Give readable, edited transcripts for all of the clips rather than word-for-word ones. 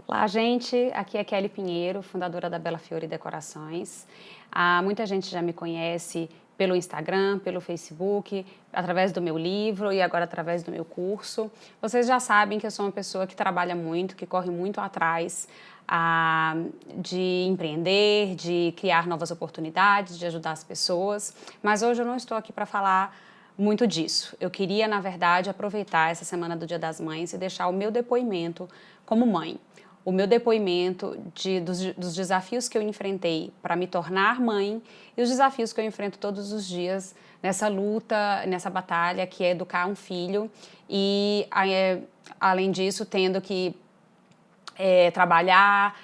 Olá, gente. Aqui é Kelly Pinheiro, fundadora da Bela Fiore Decorações. Muita gente já me conhece pelo Instagram, pelo Facebook, através do meu livro e agora através do meu curso. Vocês já sabem que eu sou uma pessoa que trabalha muito, que corre muito atrás de empreender, de criar novas oportunidades, de ajudar as pessoas. Mas hoje eu não estou aqui para falar muito disso. Eu queria, na verdade, aproveitar essa semana do Dia das Mães e deixar o meu depoimento como mãe. O meu depoimento dos desafios que eu enfrentei para me tornar mãe e os desafios que eu enfrento todos os dias nessa luta, nessa batalha que é educar um filho e, além disso, tendo que trabalhar,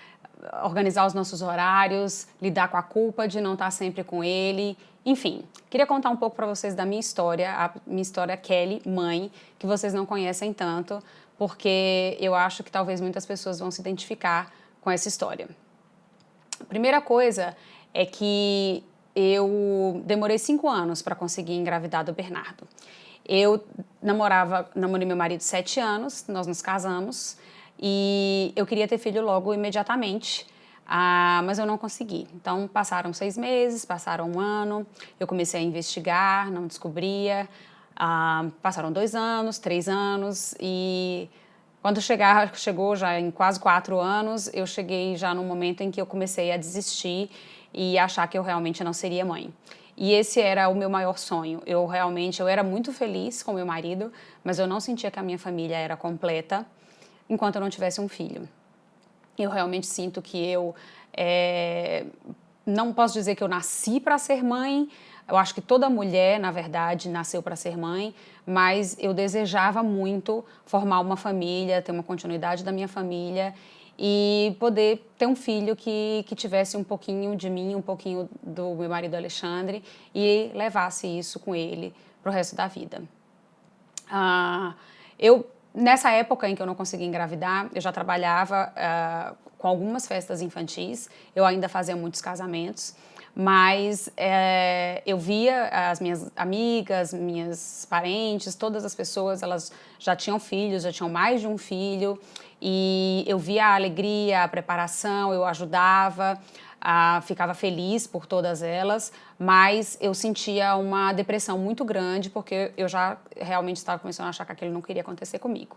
organizar os nossos horários, lidar com a culpa de não estar sempre com ele. Enfim, queria contar um pouco para vocês da minha história, a minha história Kelly, mãe, que vocês não conhecem tanto, porque eu acho que talvez muitas pessoas vão se identificar com essa história. A primeira coisa é que eu demorei 5 anos para conseguir engravidar do Bernardo. Eu namorei meu marido 7 anos, nós nos casamos e eu queria ter filho logo imediatamente, mas eu não consegui. Então passaram 6 meses, passaram 1 ano, eu comecei a investigar, não descobria. Passaram 2 anos, 3 anos e quando chegou já em quase 4 anos, eu cheguei já no momento em que eu comecei a desistir e achar que eu realmente não seria mãe. E esse era o meu maior sonho. Eu era muito feliz com meu marido, mas eu não sentia que a minha família era completa enquanto eu não tivesse um filho. Eu realmente sinto que não posso dizer que eu nasci para ser mãe. Eu acho que toda mulher, na verdade, nasceu para ser mãe, mas eu desejava muito formar uma família, ter uma continuidade da minha família e poder ter um filho que tivesse um pouquinho de mim, um pouquinho do meu marido Alexandre e levasse isso com ele para o resto da vida. Nessa época em que eu não conseguia engravidar, eu já trabalhava com algumas festas infantis, eu ainda fazia muitos casamentos, mas eu via as minhas amigas, minhas parentes, todas as pessoas, elas já tinham filhos, já tinham mais de um filho, e eu via a alegria, a preparação, eu ajudava, ficava feliz por todas elas, mas eu sentia uma depressão muito grande porque eu já realmente estava começando a achar que aquilo não queria acontecer comigo.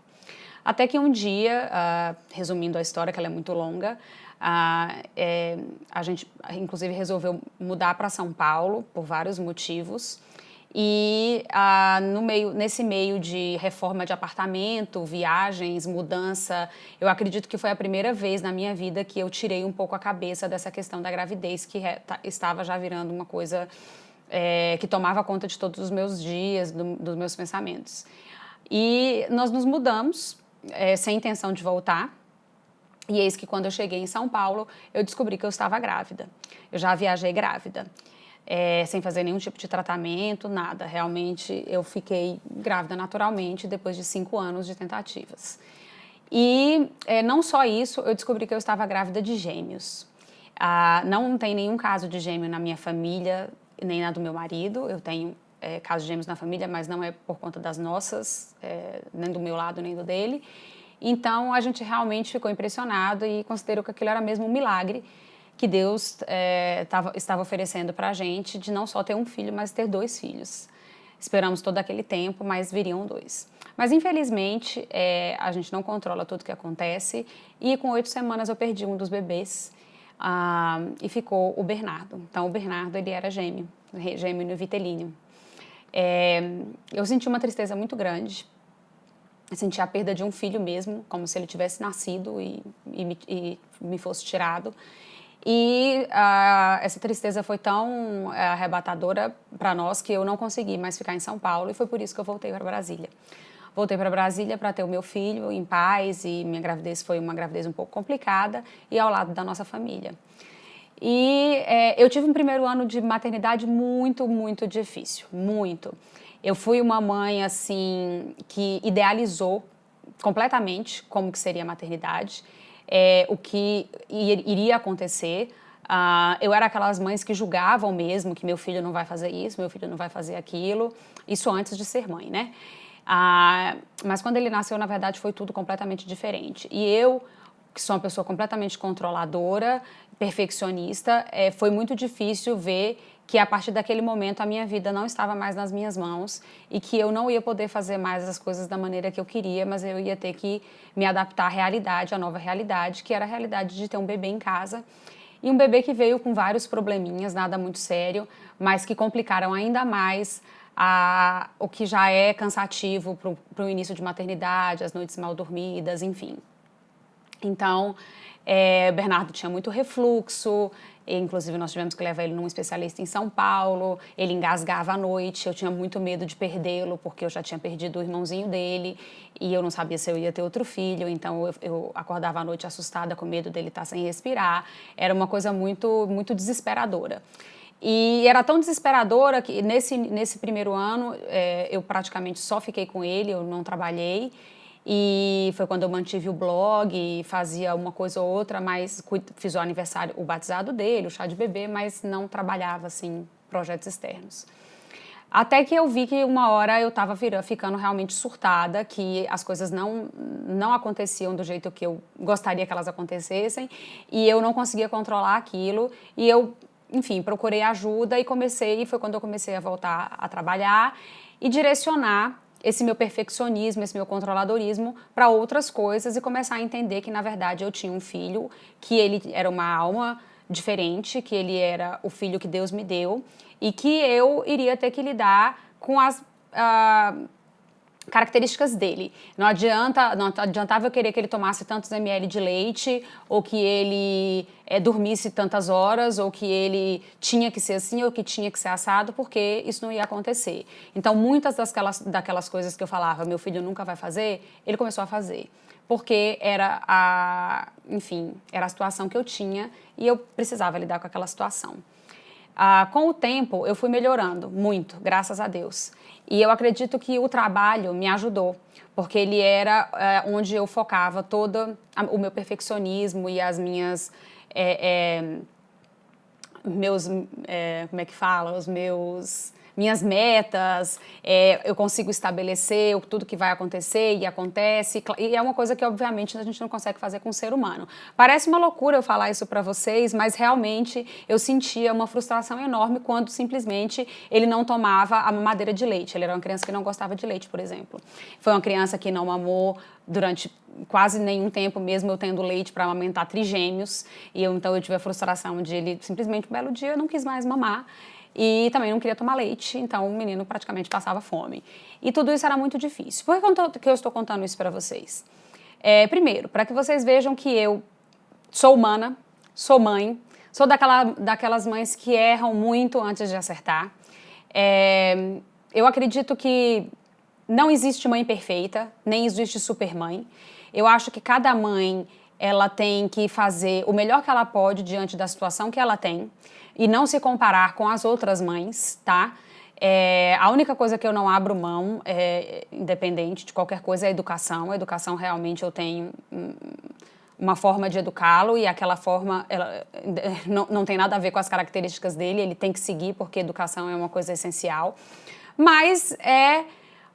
Até que um dia, resumindo a história, que ela é muito longa, a gente inclusive resolveu mudar para São Paulo por vários motivos. E nesse meio de reforma de apartamento, viagens, mudança, eu acredito que foi a primeira vez na minha vida que eu tirei um pouco a cabeça dessa questão da gravidez, que estava já virando uma coisa que tomava conta de todos os meus dias, dos meus pensamentos. E nós nos mudamos, sem intenção de voltar. E eis que quando eu cheguei em São Paulo, eu descobri que eu estava grávida. Eu já viajei grávida. Sem fazer nenhum tipo de tratamento, nada. Realmente, eu fiquei grávida naturalmente depois de 5 anos de tentativas. E não só isso, eu descobri que eu estava grávida de gêmeos. Não tem nenhum caso de gêmeo na minha família, nem na do meu marido. Eu tenho casos de gêmeos na família, mas não é por conta das nossas, nem do meu lado, nem do dele. Então, a gente realmente ficou impressionado e considerou que aquilo era mesmo um milagre que Deus estava oferecendo para a gente de não só ter um filho, mas ter 2 filhos. Esperamos todo aquele tempo, mas viriam 2. Mas, infelizmente, a gente não controla tudo o que acontece e com 8 semanas eu perdi um dos bebês e ficou o Bernardo. Então, o Bernardo, ele era gêmeo no vitelíneo. Eu senti uma tristeza muito grande. Eu senti a perda de um filho mesmo, como se ele tivesse nascido e me fosse tirado. E essa tristeza foi tão arrebatadora para nós que eu não consegui mais ficar em São Paulo e foi por isso que eu voltei para Brasília. Voltei para Brasília para ter o meu filho em paz e minha gravidez foi uma gravidez um pouco complicada e ao lado da nossa família. E eu tive um primeiro ano de maternidade muito, muito difícil, muito. Eu fui uma mãe, assim, que idealizou completamente como que seria a maternidade, o que iria acontecer. Eu era aquelas mães que julgavam mesmo que meu filho não vai fazer isso, meu filho não vai fazer aquilo, isso antes de ser mãe, né? Mas quando ele nasceu, na verdade, foi tudo completamente diferente. E eu que sou uma pessoa completamente controladora, perfeccionista, foi muito difícil ver que a partir daquele momento a minha vida não estava mais nas minhas mãos e que eu não ia poder fazer mais as coisas da maneira que eu queria, mas eu ia ter que me adaptar à realidade, à nova realidade, que era a realidade de ter um bebê em casa. E um bebê que veio com vários probleminhas, nada muito sério, mas que complicaram ainda mais o que já é cansativo para o início de maternidade, as noites mal dormidas, enfim. Então, Bernardo tinha muito refluxo, inclusive nós tivemos que levar ele num especialista em São Paulo, ele engasgava à noite, eu tinha muito medo de perdê-lo, porque eu já tinha perdido o irmãozinho dele, e eu não sabia se eu ia ter outro filho, então eu acordava à noite assustada, com medo dele estar sem respirar, era uma coisa muito, muito desesperadora. E era tão desesperadora que nesse primeiro ano eu praticamente só fiquei com ele, eu não trabalhei. E foi quando eu mantive o blog, fazia uma coisa ou outra, mas fiz o aniversário, o batizado dele, o chá de bebê, mas não trabalhava, assim, projetos externos. Até que eu vi que uma hora eu estava ficando realmente surtada, que as coisas não aconteciam do jeito que eu gostaria que elas acontecessem, e eu não conseguia controlar aquilo, e eu, enfim, procurei ajuda e foi quando eu comecei a voltar a trabalhar e direcionar esse meu perfeccionismo, esse meu controladorismo para outras coisas e começar a entender que, na verdade, eu tinha um filho, que ele era uma alma diferente, que ele era o filho que Deus me deu e que eu iria ter que lidar com as características dele. Não adiantava eu querer que ele tomasse tantos ml de leite, ou que ele dormisse tantas horas, ou que ele tinha que ser assim, ou que tinha que ser assado, porque isso não ia acontecer. Então, muitas daquelas coisas que eu falava, meu filho nunca vai fazer, ele começou a fazer. Porque era a situação que eu tinha e eu precisava lidar com aquela situação. Com o tempo, eu fui melhorando muito, graças a Deus. E eu acredito que o trabalho me ajudou, porque ele era onde eu focava todo o meu perfeccionismo e as minhas... como é que fala? Minhas metas, eu consigo estabelecer tudo que vai acontecer e acontece, e é uma coisa que obviamente a gente não consegue fazer com o ser humano. Parece uma loucura eu falar isso para vocês, mas realmente eu sentia uma frustração enorme quando simplesmente ele não tomava a mamadeira de leite. Ele era uma criança que não gostava de leite, por exemplo. Foi uma criança que não mamou durante quase nenhum tempo, mesmo eu tendo leite para amamentar trigêmeos, e então eu tive a frustração de ele simplesmente um belo dia não quis mais mamar. E também não queria tomar leite, então o menino praticamente passava fome. E tudo isso era muito difícil. Por que eu estou contando isso para vocês? Primeiro, para que vocês vejam que eu sou humana, sou mãe, sou daquelas mães que erram muito antes de acertar. Eu acredito que não existe mãe perfeita, nem existe supermãe. Eu acho que cada mãe ela tem que fazer o melhor que ela pode diante da situação que ela tem e não se comparar com as outras mães, tá? A única coisa que eu não abro mão, independente de qualquer coisa, é a educação. A educação realmente eu tenho uma forma de educá-lo e aquela forma ela não tem nada a ver com as características dele, ele tem que seguir porque educação é uma coisa essencial. Mas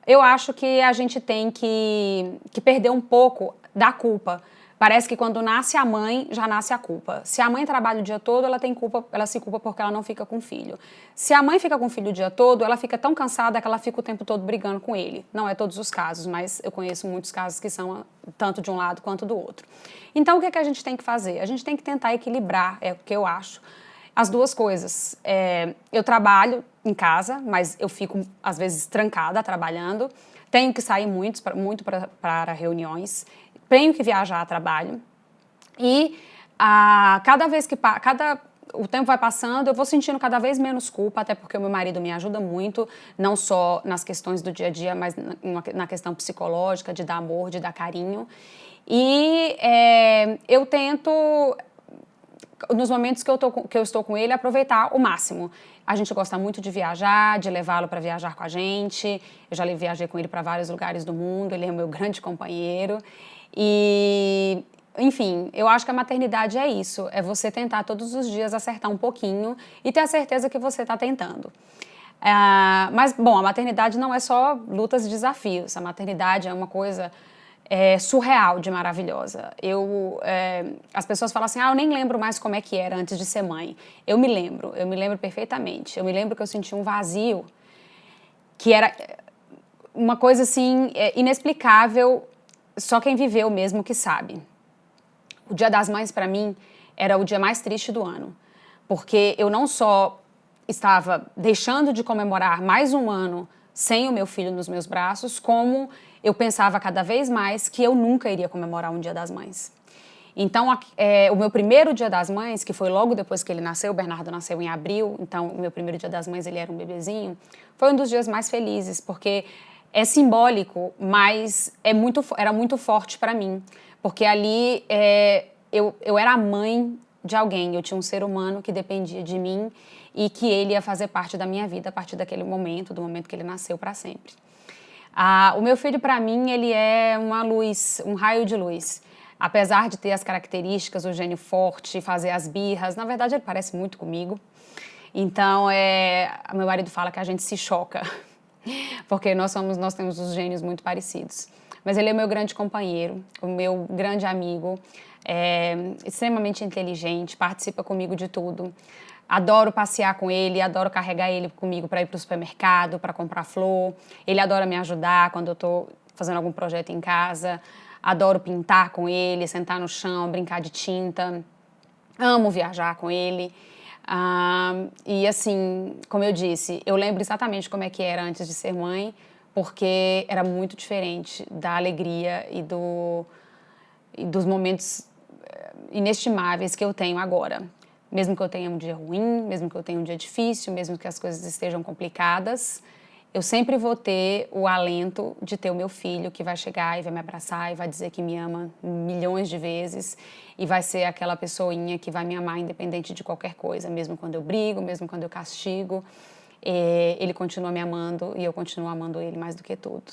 eu acho que a gente tem que perder um pouco da culpa. Parece que quando nasce a mãe, já nasce a culpa. Se a mãe trabalha o dia todo, ela se culpa porque ela não fica com o filho. Se a mãe fica com o filho o dia todo, ela fica tão cansada que ela fica o tempo todo brigando com ele. Não é todos os casos, mas eu conheço muitos casos que são tanto de um lado quanto do outro. Então, o que a gente tem que fazer? A gente tem que tentar equilibrar, é o que eu acho, as duas coisas. Eu trabalho em casa, mas eu fico, às vezes, trancada trabalhando. Tenho que sair muito para reuniões. Tenho que viajar a trabalho e cada vez que o tempo vai passando, eu vou sentindo cada vez menos culpa, até porque o meu marido me ajuda muito, não só nas questões do dia a dia, mas na questão psicológica, de dar amor, de dar carinho. E eu tento, nos momentos que eu estou com ele, aproveitar o máximo. A gente gosta muito de viajar, de levá-lo para viajar com a gente. Eu já viajei com ele para vários lugares do mundo, ele é o meu grande companheiro. E, enfim, eu acho que a maternidade é isso, é você tentar todos os dias acertar um pouquinho e ter a certeza que você está tentando. Mas, bom, a maternidade não é só lutas e desafios, a maternidade é uma coisa surreal de maravilhosa. As pessoas falam assim, eu nem lembro mais como é que era antes de ser mãe. Eu me lembro perfeitamente. Eu me lembro que eu senti um vazio que era uma coisa assim inexplicável, só quem viveu mesmo que sabe. O Dia das Mães, para mim, era o dia mais triste do ano, porque eu não só estava deixando de comemorar mais um ano sem o meu filho nos meus braços, como eu pensava cada vez mais que eu nunca iria comemorar um Dia das Mães. Então, o meu primeiro Dia das Mães, que foi logo depois que ele nasceu, o Bernardo nasceu em abril, então o meu primeiro Dia das Mães, ele era um bebezinho, foi um dos dias mais felizes, porque é simbólico, mas era muito forte para mim, porque ali eu era a mãe de alguém, eu tinha um ser humano que dependia de mim e que ele ia fazer parte da minha vida a partir daquele momento, do momento que ele nasceu, para sempre. O meu filho, para mim, ele é uma luz, um raio de luz. Apesar de ter as características, o gênio forte, fazer as birras, na verdade ele parece muito comigo. Então, meu marido fala que a gente se choca, porque nós temos os gênios muito parecidos. Mas ele é meu grande companheiro, o meu grande amigo, extremamente inteligente, participa comigo de tudo. Adoro passear com ele, adoro carregar ele comigo para ir para o supermercado, para comprar flor. Ele adora me ajudar quando eu estou fazendo algum projeto em casa. Adoro pintar com ele, sentar no chão, brincar de tinta. Amo viajar com ele. E assim, como eu disse, eu lembro exatamente como é que era antes de ser mãe, porque era muito diferente da alegria e dos momentos inestimáveis que eu tenho agora. Mesmo que eu tenha um dia ruim, mesmo que eu tenha um dia difícil, mesmo que as coisas estejam complicadas, eu sempre vou ter o alento de ter o meu filho que vai chegar e vai me abraçar e vai dizer que me ama milhões de vezes e vai ser aquela pessoinha que vai me amar independente de qualquer coisa, mesmo quando eu brigo, mesmo quando eu castigo, ele continua me amando e eu continuo amando ele mais do que tudo.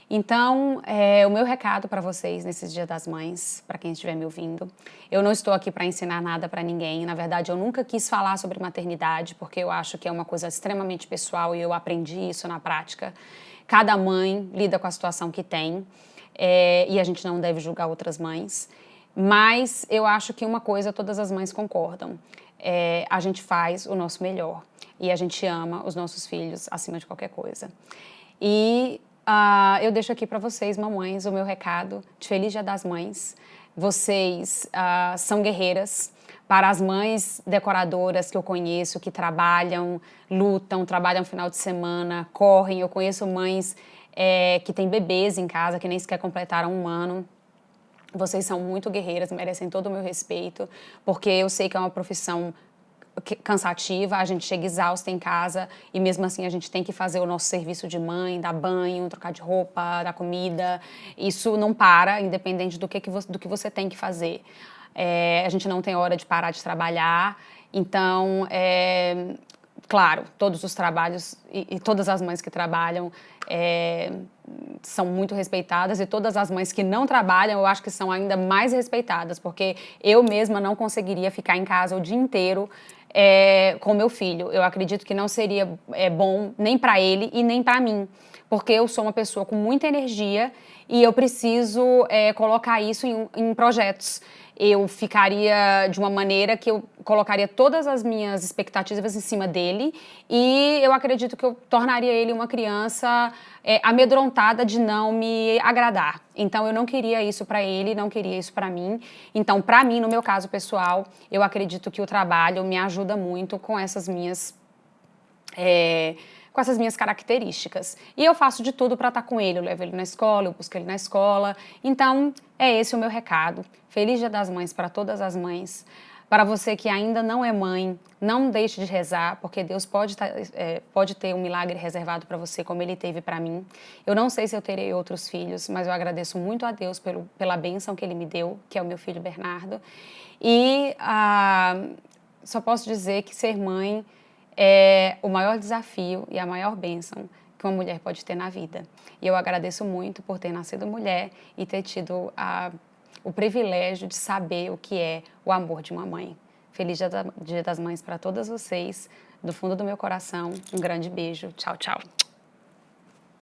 Então, o meu recado para vocês nesses Dia das Mães, para quem estiver me ouvindo, eu não estou aqui para ensinar nada para ninguém. Na verdade, eu nunca quis falar sobre maternidade, porque eu acho que é uma coisa extremamente pessoal e eu aprendi isso na prática. Cada mãe lida com a situação que tem e a gente não deve julgar outras mães. Mas eu acho que uma coisa todas as mães concordam. A gente faz o nosso melhor e a gente ama os nossos filhos acima de qualquer coisa. E eu deixo aqui para vocês, mamães, o meu recado de Feliz Dia das Mães. Vocês são guerreiras. Para as mães decoradoras que eu conheço, que trabalham, lutam, trabalham no final de semana, correm. Eu conheço mães que têm bebês em casa, que nem sequer completaram um ano. Vocês são muito guerreiras, merecem todo o meu respeito, porque eu sei que é uma profissão cansativa, a gente chega exausta em casa e mesmo assim a gente tem que fazer o nosso serviço de mãe, dar banho, trocar de roupa, dar comida. Isso não para, independente do que você tem que fazer. A gente não tem hora de parar de trabalhar, então, claro, todos os trabalhos e todas as mães que trabalham são muito respeitadas e todas as mães que não trabalham eu acho que são ainda mais respeitadas, porque eu mesma não conseguiria ficar em casa o dia inteiro com meu filho. Eu acredito que não seria bom nem para ele e nem para mim, porque eu sou uma pessoa com muita energia e eu preciso colocar isso em projetos. Eu ficaria de uma maneira que eu colocaria todas as minhas expectativas em cima dele e eu acredito que eu tornaria ele uma criança amedrontada de não me agradar. Então, eu não queria isso para ele, não queria isso para mim. Então, para mim, no meu caso pessoal, eu acredito que o trabalho me ajuda muito com essas minhas características. E eu faço de tudo para estar com ele. Eu levo ele na escola, eu busco ele na escola. Então, é esse o meu recado. Feliz Dia das Mães para todas as mães. Para você que ainda não é mãe, não deixe de rezar, porque Deus pode ter um milagre reservado para você, como Ele teve para mim. Eu não sei se eu terei outros filhos, mas eu agradeço muito a Deus pela bênção que Ele me deu, que é o meu filho Bernardo. E só posso dizer que ser mãe é o maior desafio e a maior bênção que uma mulher pode ter na vida. E eu agradeço muito por ter nascido mulher e ter tido o privilégio de saber o que é o amor de uma mãe. Feliz Dia das Mães para todas vocês, do fundo do meu coração. Um grande beijo. Tchau, tchau.